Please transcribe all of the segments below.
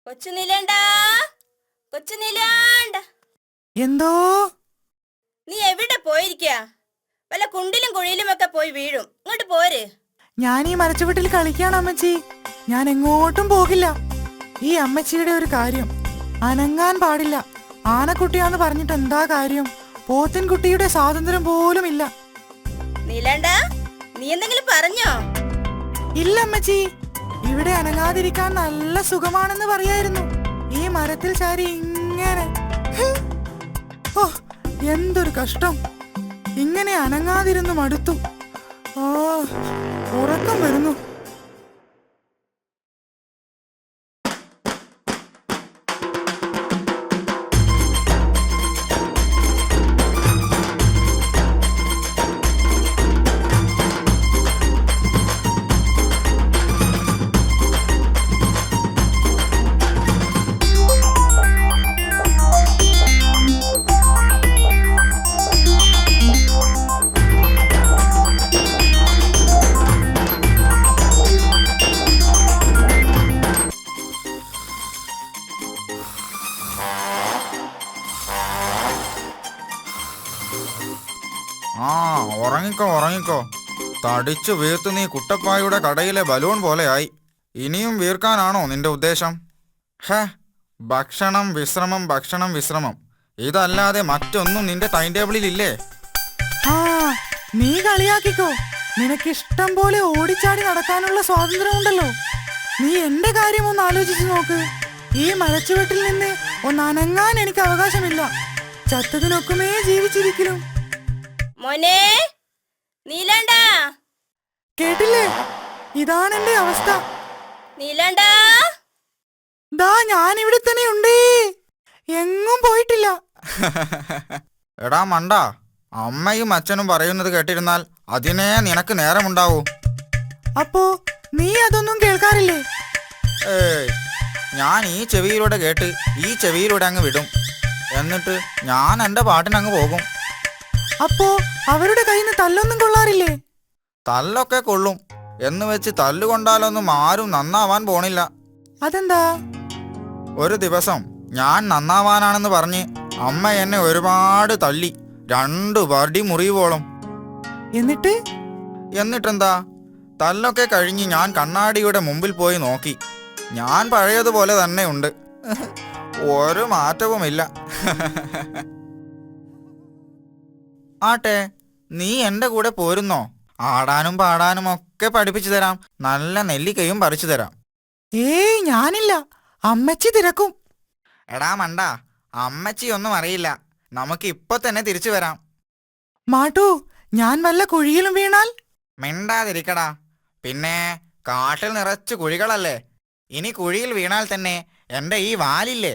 കൊച്ചു നീലേണ്ട, കൊച്ചു നീലാണ്ട, എന്തോ? നീ എവിടെ പോയിരിക്കാ? വല്ല കുണ്ടിലും കുഴിയിലും ഒക്കെ പോയി വീഴും. ഇങ്ങോട്ട് പോര്. ഞാൻ ഈ മരച്ചുവട്ടിൽ കളിക്കാണ് അമ്മച്ചി. ഞാൻ എങ്ങോട്ടും പോകില്ല. ഈ അമ്മച്ചിയുടെ ഒരു കാര്യം, അനങ്ങാൻ പാടില്ല. ആനക്കുട്ടിയാന്ന് പറഞ്ഞിട്ട് എന്താ കാര്യം? പോത്തിൻകുട്ടിയുടെ സ്വാതന്ത്ര്യം പോലും ഇല്ല. നീലേണ്ട, നീ എന്തെങ്കിലും പറഞ്ഞോ? ഇല്ല അമ്മച്ചി, ഇവിടെ അനങ്ങാതിരിക്കാൻ നല്ല സുഖമാണെന്ന് പറയായിരുന്നു. ഈ മരത്തിൽ ചാരി ഇങ്ങനെ. ഓ, എന്തൊരു കഷ്ടം! ഇങ്ങനെ അനങ്ങാതിരുന്നു മടുത്തു. ആ, ഉറക്കം വരുന്നു. ആ, ഉറങ്ങിക്കോ ഉറങ്ങിക്കോ. തടിച്ചു വീർത്തു നീ കുട്ടപ്പായുടെ കടയിലെ ബലൂൺ പോലെയായി. ഇനിയും വീർക്കാനാണോ നിന്റെ ഉദ്ദേശം? ഹേ, ഭക്ഷണം വിശ്രമം ഭക്ഷണം വിശ്രമം, ഇതല്ലാതെ മറ്റൊന്നും നിന്റെ ടൈം ടേബിളിൽ ഇല്ലേ? ആ, നീ കളിയാക്കിക്കോ. നിനക്കിഷ്ടം പോലെ ഓടിച്ചാടി നടക്കാനുള്ള സ്വാതന്ത്ര്യമുണ്ടല്ലോ. നീ എന്റെ കാര്യം ഒന്ന് ആലോചിച്ചു നോക്ക്. ഈ മരച്ചുവട്ടിൽ നിന്ന് ഒന്ന് അനങ്ങാൻ എനിക്ക് അവകാശമില്ല. ചത്തതിനൊക്കുമേ ജീവിച്ചിരിക്കലും. മോനെ നീലാണ്ട, കേട്ടില്ലേ? ഇതാണ് എന്റെ അവസ്ഥ. നീലാണ്ട, ദാ ഞാൻ ഇവിടെ തന്നെ ഉണ്ടേ, എങ്ങും പോയിട്ടില്ല. എടാ മണ്ട, അമ്മയും അച്ഛനും പറയുന്നത് കേട്ടിരുന്നാൽ അതിനേ നിനക്ക് നേരമുണ്ടാവൂ. അപ്പോ നീ അതൊന്നും കേൾക്കാറില്ലേ? ഏയ്, ഞാൻ ഈ ചെവിയിലൂടെ കേട്ട് ഈ ചെവിയിലൂടെ അങ്ങ് വിടും. എന്നിട്ട് ഞാൻ എൻ്റെ പാട്ടിനങ്ങ് പോകും. അപ്പോ അവരുടെ കയ്യിൽ നിന്ന് തല്ലൊന്നും കൊള്ളാറില്ലേ? തല്ലൊക്കെ കൊള്ളും എന്ന് വെച്ച് തല്ലുകൊണ്ടാലൊന്നും ആരും നന്നാവാൻ പോണില്ല. അതെന്താ? ഒരു ദിവസം ഞാൻ നന്നാവാനാണെന്ന് പറഞ്ഞ് അമ്മ എന്നെ ഒരുപാട് തല്ലി, 2 വടി മുറിവോളം. എന്നിട്ടെന്താ, തല്ലൊക്കെ കഴിഞ്ഞ് ഞാൻ കണ്ണാടിയുടെ മുമ്പിൽ പോയി നോക്കി. ഞാൻ പഴയതുപോലെ തന്നെ ഉണ്ട്, ഒരു മാറ്റവുമില്ല. ആട്ടെ, നീ എൻ്റെ കൂടെ പോരുന്നോ? ആടാനും പാടാനും ഒക്കെ പഠിപ്പിച്ചു തരാം, നല്ല നെല്ലിക്കയും പറിച്ചു തരാം. ഏയ്, ഞാനില്ല. അമ്മച്ചി തിരക്കും. എടാ മണ്ട, അമ്മച്ചിയൊന്നും അറിയില്ല. നമുക്ക് ഇപ്പൊ തന്നെ തിരിച്ചു വരാം. മാട്ടു, ഞാൻ വല്ല കുഴിയിലും വീണാൽ? മിണ്ടാതിരിക്കടാ. പിന്നെ കാട്ടിൽ നിറച്ച് കുഴികളല്ലേ. ഇനി കുഴിയിൽ വീണാൽ തന്നെ എൻ്റെ ഈ വാലില്ലേ.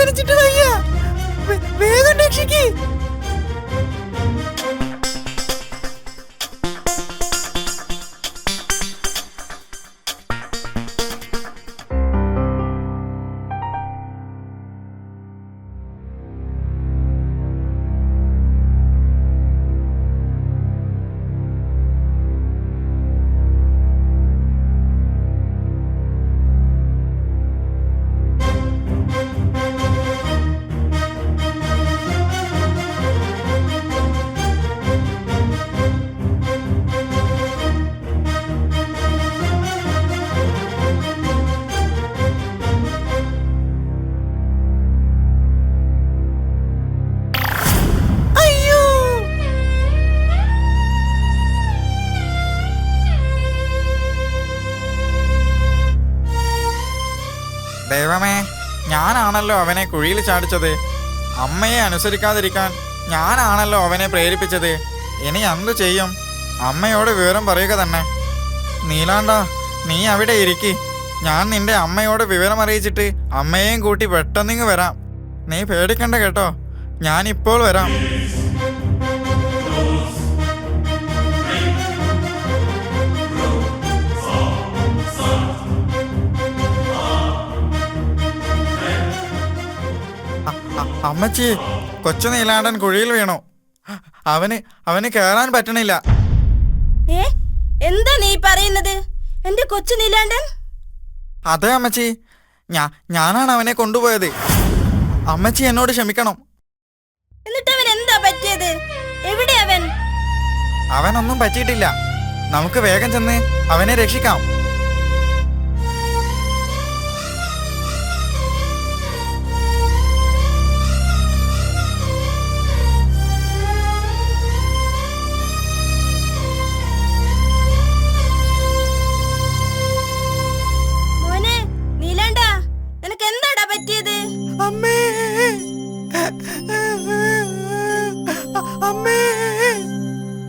വേദനിച്ചിട്ട് വയ്യ. വേഗം രക്ഷിക്ക്. ദൈവമേ, ഞാനാണല്ലോ അവനെ കുഴിയിൽ ചാടിച്ചത്. അമ്മയെ അനുസരിക്കാതിരിക്കാൻ ഞാനാണല്ലോ അവനെ പ്രേരിപ്പിച്ചത്. ഇനി എന്തു ചെയ്യും? അമ്മയോട് വിവരം പറയുക തന്നെ. നീലാണ്ട, നീ അവിടെ ഇരിക്കി. ഞാൻ നിന്റെ അമ്മയോട് വിവരം അറിയിച്ചിട്ട് അമ്മയെയും കൂട്ടി പെട്ടെന്നിങ്ങ് വരാം. നീ പേടിക്കണ്ട കേട്ടോ, ഞാനിപ്പോൾ വരാം. അമ്മച്ചി, കൊച്ചു നീലാണ്ടൻ കുഴിയിൽ വീണു. അവന് കേറാൻ പറ്റണില്ല. എന്താ നീ പറയുന്നത്? എന്റെ കൊച്ചു നീലാണ്ടൻ? അതെ അമ്മച്ചി, ഞാനാണ് അവനെ കൊണ്ടുപോയത്. അമ്മച്ചി എന്നോട് ക്ഷമിക്കണം. എന്നിട്ട് അവൻ എന്താ പറ്റിയത്? എവിടെ അവൻ? അവനൊന്നും പറ്റിയിട്ടില്ല. നമുക്ക് വേഗം ചെന്ന് അവനെ രക്ഷിക്കാം.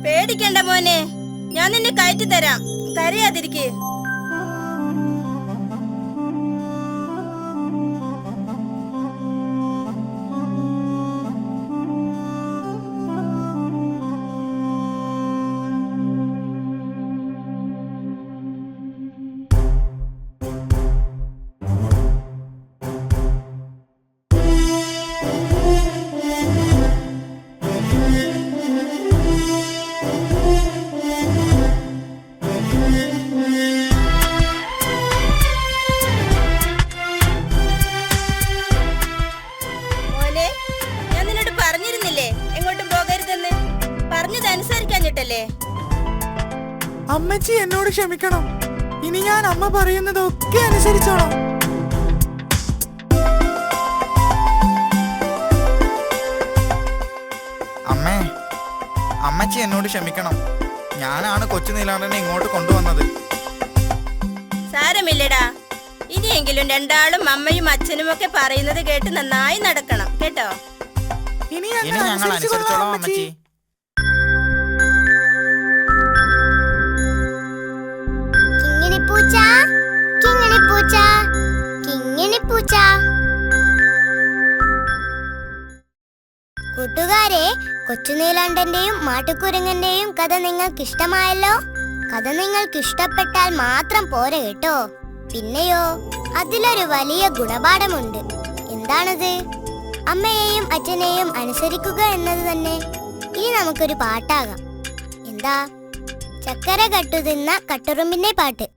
പേടിക്കണ്ട മോനെ, ഞാൻ നിന്നെ കയറ്റി തരാം. കരയാതിരിക്കെ. അമ്മച്ചി എന്നോട് ക്ഷമിക്കണം. ഇനി ഞാൻ അമ്മ പറയുന്നതൊക്കെ അനുസരിച്ചോളാം. അമ്മേ, അമ്മച്ചി എന്നോട് ക്ഷമിക്കണം. ഞാനാണ് കൊച്ചു നീലാണ്ടനെ ഇങ്ങോട്ട് കൊണ്ടുവന്നത്. സാരമില്ലടാ, ഇനിയെങ്കിലും രണ്ടാളും അമ്മയും അച്ഛനും ഒക്കെ പറയുന്നത് കേട്ട് നന്നായി നടക്കണം കേട്ടോ. ഇനി ഞങ്ങൾ അനുസരിച്ചോളാം അമ്മച്ചി. കൂട്ടുകാരെ, കൊച്ചുനീലാണ്ടന്റെയും മാട്ടുകുരങ്ങന്റെയും കഥ നിങ്ങൾക്ക് ഇഷ്ടമായല്ലോ. കഥ നിങ്ങൾക്ക് ഇഷ്ടപ്പെട്ടാൽ മാത്രം പോരെ കേട്ടോ. പിന്നെയോ, അതിലൊരു വലിയ ഗുണപാഠമുണ്ട്. എന്താണത്? അമ്മയെയും അച്ഛനെയും അനുസരിക്കുക എന്നത് തന്നെ. ഇനി നമുക്കൊരു പാട്ടാകാം. എന്താ? ചക്കര കട്ടുതിന്ന കട്ടുറുമ്പിന്റെ പാട്ട്.